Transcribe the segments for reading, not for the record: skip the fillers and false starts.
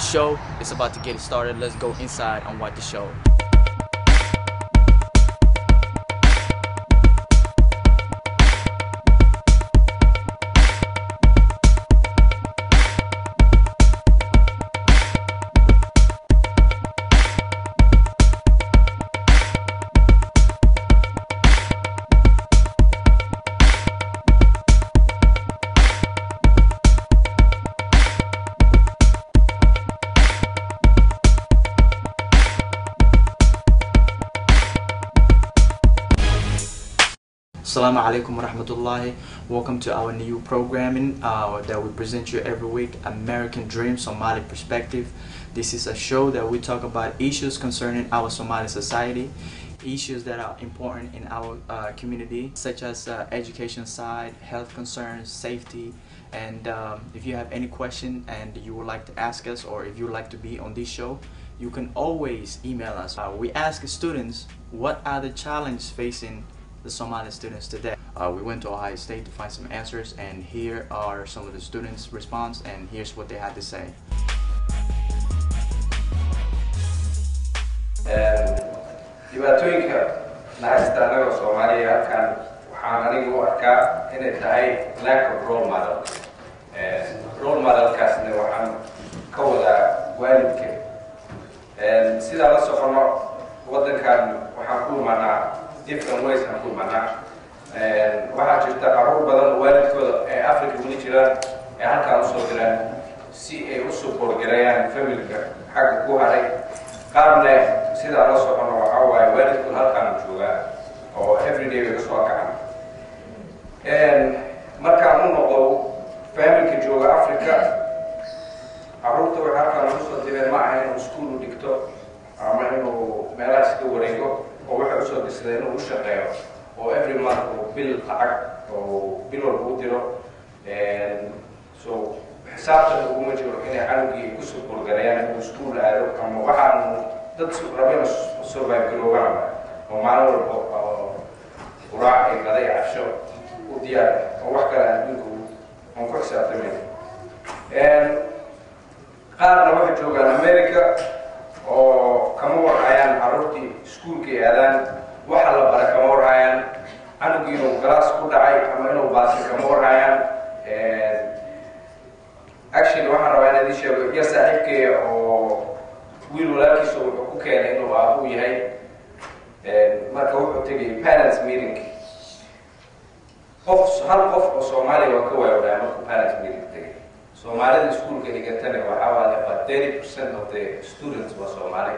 show is about to get started. Let's go inside and watch the show. Assalamu alaikum warahmatullahi. Welcome to our new programming that we present you every week, American Dream Somali Perspective. This is a show that we talk about issues concerning our Somali society, issues that are important in our community, such as education side, health concerns, safety, and if you have any question and you would like to ask us, or if you would like to be on this show, you can always email us. We ask students what are the challenges facing the Somali students today. We went to Ohio State to find some answers, and here are some of the students' response, and here's what they had to say. dhibaatooyinka naxariista anaga Soomaaliya halkan waxaan anigu u arkaa inay tahay lack of role model. Role modelkaasna waxaan ka wadaa waalidka. Sida la socono wadankan waxaan ku imaanaa different ways aan ku imaanaa. Waxaa jirta carruur badan oo waalidkooda ee Afrika weli jiraan ee halkaan usoo diraan si ay u support gareeyaan familka xagga ku haray. qaarna sida la socono waxaa waaye waalidku halkaan joogaa oo everyday way kasoo kacaan. Markaan u noqdo familka jooga Afrika, carruurta waxay halkaan usoo direen ma aha inuu iskuul u dhigto ama inuu meelahaas ka wareego, oo waxay usoo dirsadeen inuu u shaqeeyo oo every month uu bil lacag oo bil walba u diro. So xisaabtan uguma jiro inay canugii ku support gareeyaan inuu iskuul aado ama waxaan dad rabeen survive garoobaan oo maalin walba oo quraac ay qaday casho u diyaar oo wax kale adduunka aan ku xisaabtamayn. qaarna waxay joogaan America oo kama warhayaan carruurtii iskuulka ay aadaan, waxa la bara kama warhayaan, canugii inuu galaas ku dhacay ama inuu baasay kama warhayaan. Actually waxaan rabaa inaan idin sheego yar saaxiibkay oo wiil walaalkiisa wuxuu ku keenay inuu aabu yahay. Marka wuxuu tegay parents meeting. hal qof oo Soomaali waa ka waayay markuu parents meeting tegay. Soomaalida iskuulka dhigatana waxaa waaye 30% of the students waa Soomaali.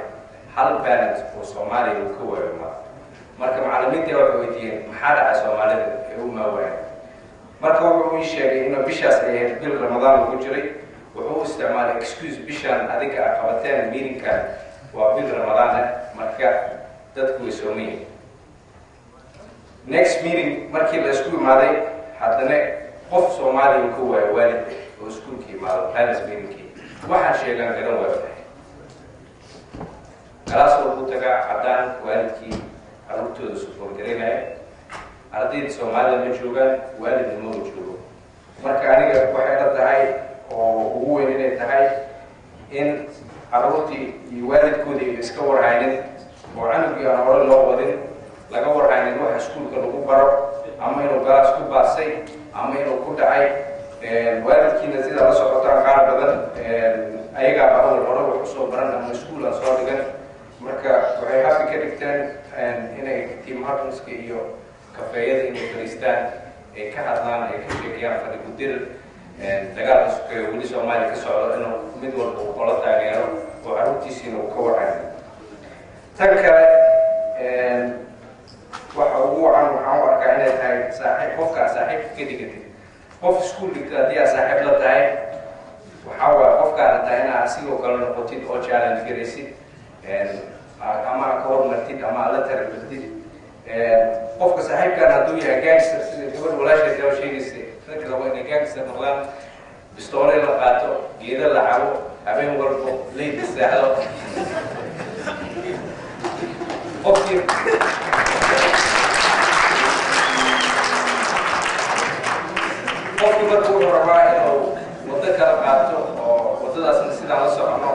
hal parent oo Soomaali uu ka waayay marka macallimiinta waxay weydiiyeen maxaa dhacay Soomaalida ee u maawaayeen. marka wuxuu ii sheegay inuu bishaas ay ahayd bil Ramadaan ugu jiray. wuxuu isticmaalay excuse bishaan adiga qabateen meetingkan waa bil Ramadaan marka dadku way soomayeen. Next meeting markii la isku imaaday haddana qof Soomaali uu ka waayay waalid oo iskuulka imaado parents meetingkii. waxaan sheegan garan waayay galaas walbuu tagaa caddaan waalidkii carruurtooda support gareynaya. ardayda Soomaalida ma joogaan, waalidna ma joogo. marka aniga waxay la tahay oo ugu weyn inay tahay in carruurtii iyo waalidkoodii iska warhaynin oo canugii aan hore loo wadin, laga warhaynin waxa iskuulka lagu baro, ama inuu galaas ku baasay ama inuu ku dhacay. waalidkiina sida la socotaan qaar badan ayagaa baawal hore wax usoo baran ama iskuul aan soo dhigan. marka waxay happy ka dhigteen inay team hartonska iyo kafeeyada inay fadhiistaan ay ka hadlaan, ay ka sheekayaan fadhi ku dir dagaalka sukeeyo weli Soomaaliya ka socdo inuu mid walba uu kula taageero oo carruurtiisiina uu ka warhayo. tan kale waxa ugu wacan waxaan u arkaa inay tahay qofkaa saaxiibka ka dhigatay. qof iskuul dhigta haddii aad saaxiib la tahay waxaa waaye qofkaa rataa inaa asigoo kale noqotid oo challenge garaysid ama ka hormartid ama aad la tarbisid. qofka saaxiibkan hadduu yahay gangster sida gabadh walaasheed oo sheegaysay dadka rabo inay gangster noqdaan, bistoole la qaato, geeda la cabo, habeen walbo leyd isaaxdo. qofkii markuu rabaa inuu waddo kala qaato oo waddadaasna sidaan la socono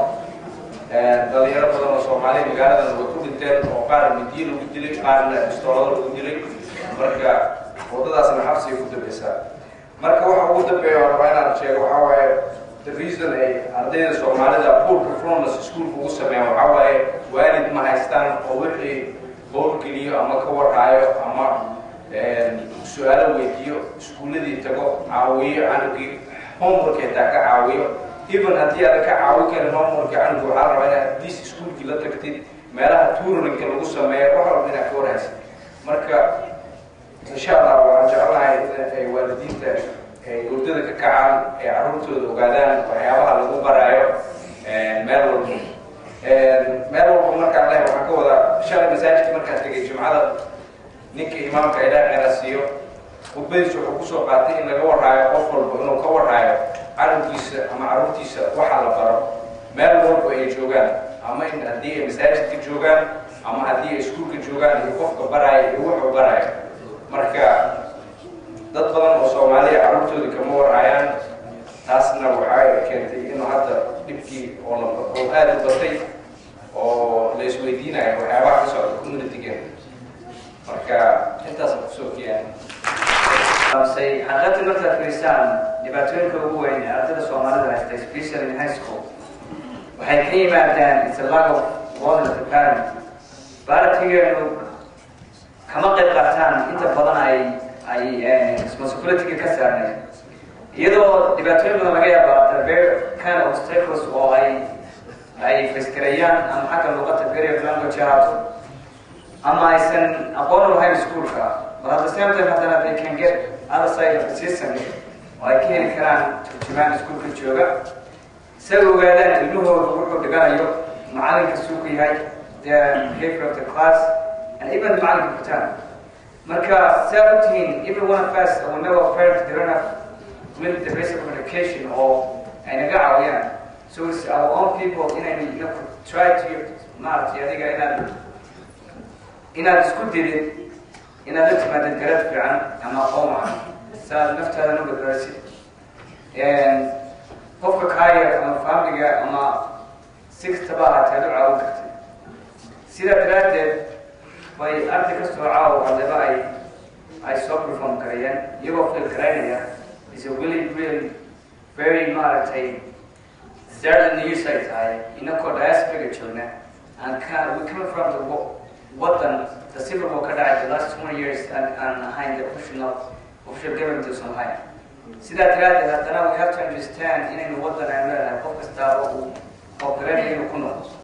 qaar midiin lagu dilay qaarna pistoolada lagu dilay marka wadadaasna xabsi ku dambaysaa marka waxa ugu dambeeya waa inaan sheego waxa waaye the reason ay ardayda Soomaalida poor performance school ugu sameeyaan waxa waaye waalid ma haystaan oo wixii howlgeliyo ama ka warhaayo ama su'aalo weydiiyo iskuuladii tago caawiyo anugii homework inta ka caawiyo even haddii aad ka caawin karin homework anugu waxaa rabaa inaad this iskuulkii la tagtid meelaha tuurinka lagu sameeyo wax walba inaad ka warhaysid marka insha Allah waxaan jeclahay in waalidiinta ay hurdada ka kacaan ay carruurtooda ogaadaan waxyaabaha lagu barayo meel walba markaan leeyahay waxaan ka wadaa shalay masaajidka markaan tegay jumcada ninka imaamka ilaahay khayr siiyo khudbadiisa wuxuu ku soo qaatay in laga warhaayo qof walba inuu ka warhaayo canugiisa ama carruurtiisa waxa la baro meel walba ay joogaan ama in haddii ay masaajidka joogaan ama haddii ay iskuulka joogaan iyo qofka baraayo iyo wuxuu baraayo marka dad badan oo Soomaaliya carruurtooda kama warhaayaan taasna waxay keentay inuu hadda dhibkii oo aad u batay oo la isweydiinayo waxyaabaha ka socda community-ga marka intaas ku soo kiyaan say xaqatii marka fiirsaan dhibaatooyinka ugu weyn ee ardayda Soomaalida haysta especially in high school waxay ka yimaadaan it's a lack of quality of parent baaratigeenu kama qayb qaataan inta badan ay responsibility ka saarnay iyadoo dhibaatooyin badan laga yaabo very kind of obstacles oo ay faskarayaan ama xagga luqadda barrier language ahaato ama aysan aqoon u lahayn iskuulka but at the same time haddana they can get other side of the system oo ay ka heli karaan turjumaan iskuulka jooga isaga ogaadaan ilmahooda wuxuu dhiganayo macalinka suuku yahay the behavior of the class and even macalinka kutaan marka saa ogtihiin even one of us will know a parent they don't have with the basic communication or ay naga caawiyaan so it's our own people inaynu try to maaragtay adiga inaad isku didid inaad la timaadid garad fiican ama aqoon wacan saad naftaada u badbaadisid qofka kaaya ama familiga ama si kastaba ahaatee aad u caawin kartid sidaa daraaddeed bay arday kastoo caawo haddaba ay soo perform karayaan iyagoo fil garaynaya is a really very maaragtay certain news ay tahay inakoo diaspora joogna and we come from the wadan the civil war ka dhacay the last 20 years and behind the official government of Somalia sidaa daraaddeed haddana we have to understand inaynu wadan aan leedahay qof kastaaba uu qooqiranayo inuu ku noqdo